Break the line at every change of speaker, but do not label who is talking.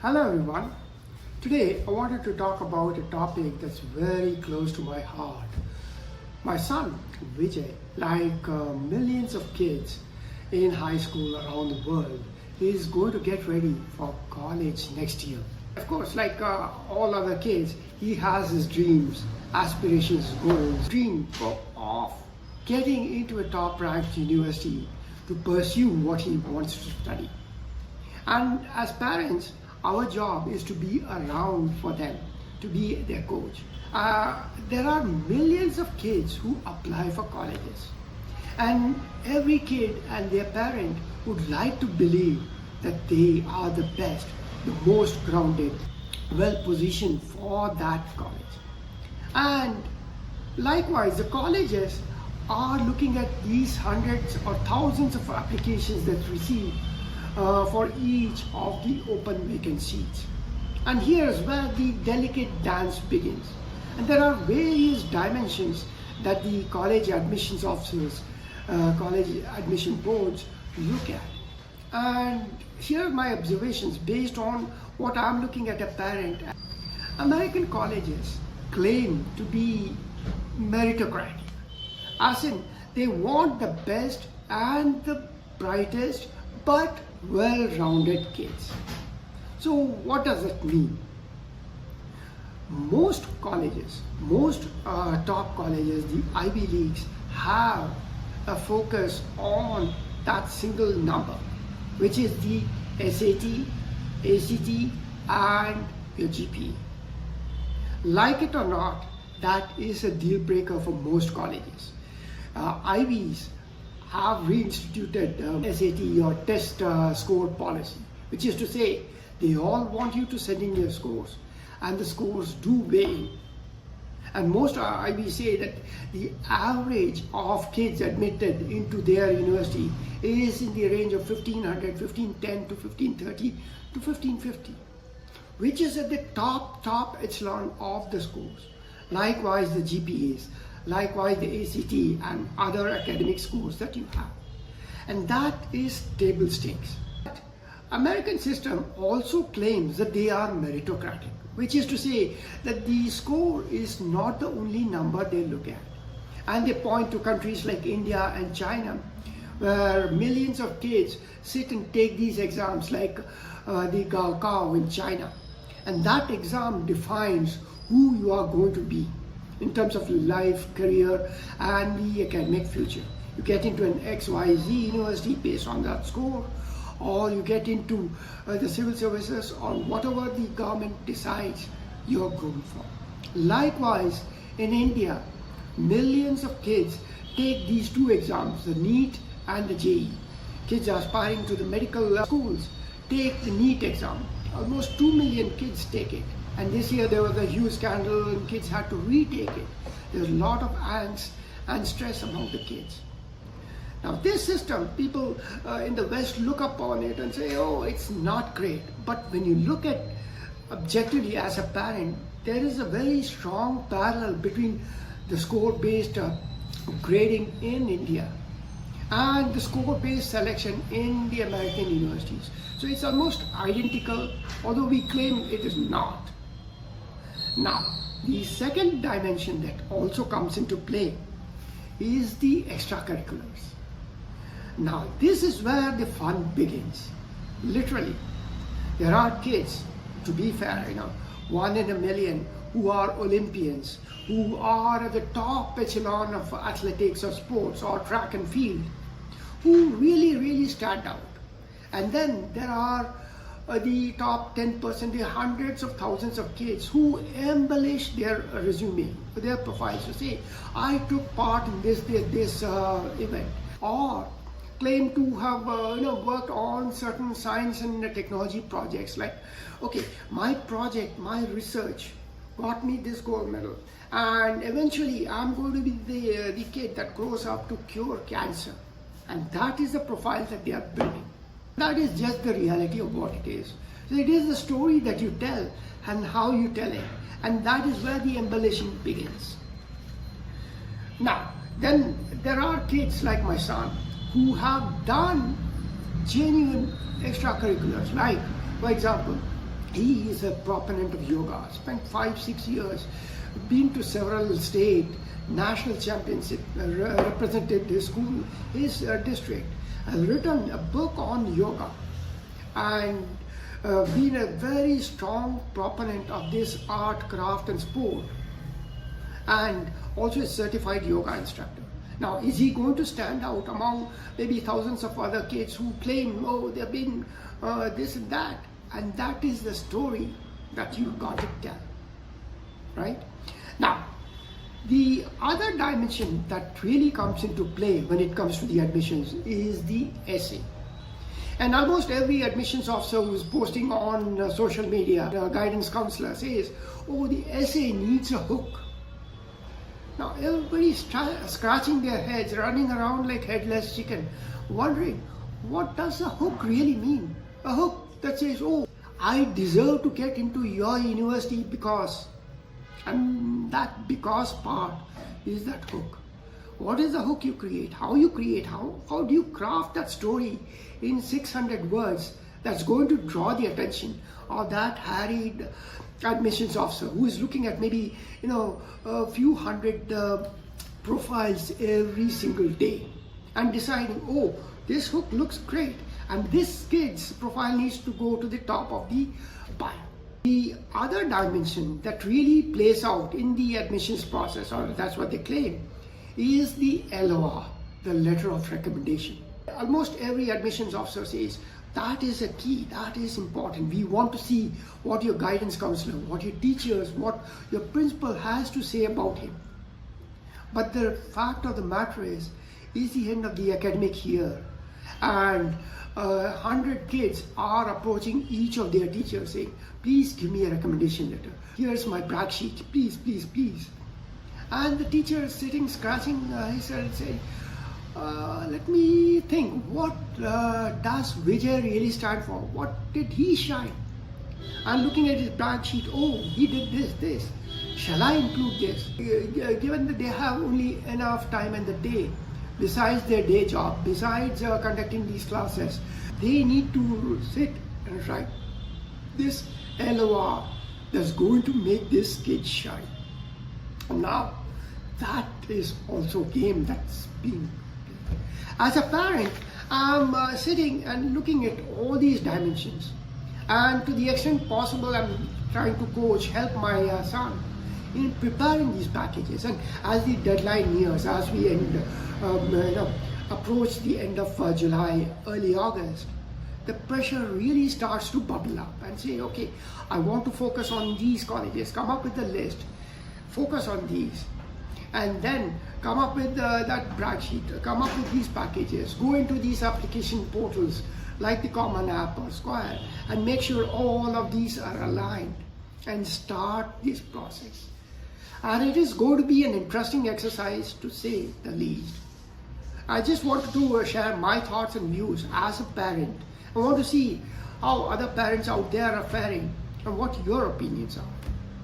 Hello everyone. Today I wanted to talk about a topic that's very close to my heart. My son Vijay, like millions of kids in high school around the world, is going to get ready for college next year. Of course, like all other kids, he has his dreams, aspirations, goals, of getting into a top ranked university to pursue what he wants to study. And as parents, our job is to be around for them, to be their coach. There are millions of kids who apply for colleges, and every kid and their parent would like to believe that they are the best, the most grounded, well positioned for that college. And likewise, the colleges are looking at these hundreds or thousands of applications that receive for each of the open vacant seats. And here's where the delicate dance begins. And there are various dimensions that the college admissions officers, college admission boards look at. And here are my observations based on what I'm looking at a parent. American colleges claim to be meritocratic, as in they want the best and the brightest but well-rounded kids. So what does it mean? Most colleges, most top colleges, the Ivy Leagues, have a focus on that single number, which is the SAT, ACT, and your GPA. Like it or not, that is a deal breaker for most colleges. Ivies have reinstituted SAT or test score policy, which is to say they all want you to send in your scores, and the scores do weigh in. And most IBs say that the average of kids admitted into their university is in the range of 1500, 1510 to 1530 to 1550, which is at the top echelon of the schools. Likewise, the GPAs, likewise the ACT and other academic scores that you have. And that is table stakes. But American system also claims that they are meritocratic, which is to say that the score is not the only number they look at. And they point to countries like India and China, where millions of kids sit and take these exams like the Gaokao in China. And that exam defines who you are going to be in terms of life, career, and the academic future. You get into an XYZ university based on that score, or you get into the civil services or whatever the government decides you're going for. Likewise, in India, millions of kids take these two exams, the NEET and the JEE. Kids aspiring to the medical schools take the NEET exam. Almost 2 million kids take it. And this year there was a huge scandal and kids had to retake it. There's a lot of angst and stress among the kids. Now this system, people in the West look upon it and say, oh, it's not great. But when you look at objectively as a parent, there is a very strong parallel between the score-based grading in India and the score-based selection in the American universities. So it's almost identical, although we claim it is not. Now, the second dimension that also comes into play is the extracurriculars. Now, this is where the fun begins. Literally, there are kids, to be fair, 1 in a million, who are Olympians, who are at the top echelon of athletics or sports or track and field, who really stand out. And then there are the top 10%, the hundreds of thousands of kids who embellish their resume, their profiles, to say, I took part in this event, or claim to have worked on certain science and technology projects, like, okay, my project, my research got me this gold medal, and eventually I'm going to be the kid that grows up to cure cancer. And that is the profile that they are building. That is just the reality of what it is. So it is the story that you tell and how you tell it. And that is where the embellishing begins. Now, then there are kids like my son who have done genuine extracurriculars, like, for example, He is a proponent of yoga, spent 5-6 years, been to several state, national championship, represented his school, his district, has written a book on yoga, and been a very strong proponent of this art, craft and sport, and also a certified yoga instructor. Now, is he going to stand out among maybe thousands of other kids who claim, oh, they're being this and that? And that is the story that you got to tell, right? Now, the other dimension that really comes into play when it comes to the admissions is the essay. And almost every admissions officer who's posting on social media, the guidance counselor says, oh, the essay needs a hook. Now, everybody's scratching their heads, running around like headless chicken, wondering, what does a hook really mean? A hook that says, oh, I deserve to get into your university because, and that because part is that hook. What is the hook you create? How you create? How do you craft that story in 600 words that's going to draw the attention of that harried admissions officer who is looking at maybe, a few hundred profiles every single day and deciding, oh, this hook looks great and this kid's profile needs to go to the top of the pile. The other dimension that really plays out in the admissions process, or that's what they claim, is the LOR, the letter of recommendation. Almost every admissions officer says that is a key, that is important. We want to see what your guidance counselor, what your teachers, what your principal has to say about him. But the fact of the matter is the end of the academic year, and 100 kids are approaching each of their teachers saying, please give me a recommendation letter. Here's my brag sheet, please, please, please. And the teacher is sitting, scratching his head and saying, let me think, what does Vijay really stand for? What did he shine? I'm looking at his brag sheet, oh, he did this. Shall I include this? Given that they have only enough time in the day, besides their day job, besides conducting these classes, they need to sit and write this LOR that's going to make this kid shine. And now, that is also a game that's being played. As a parent, I'm sitting and looking at all these dimensions. And to the extent possible, I'm trying to coach, help my son in preparing these packages. And as the deadline nears, as we approach the end of July, early August, the pressure really starts to bubble up and say, okay, I want to focus on these colleges, come up with a list, focus on these, and then come up with that brag sheet, come up with these packages, go into these application portals like the Common App or Square, and make sure all of these are aligned and start this process. And it is going to be an interesting exercise, to say the least. I just wanted to share my thoughts and views as a parent. I want to see how other parents out there are faring and what your opinions are.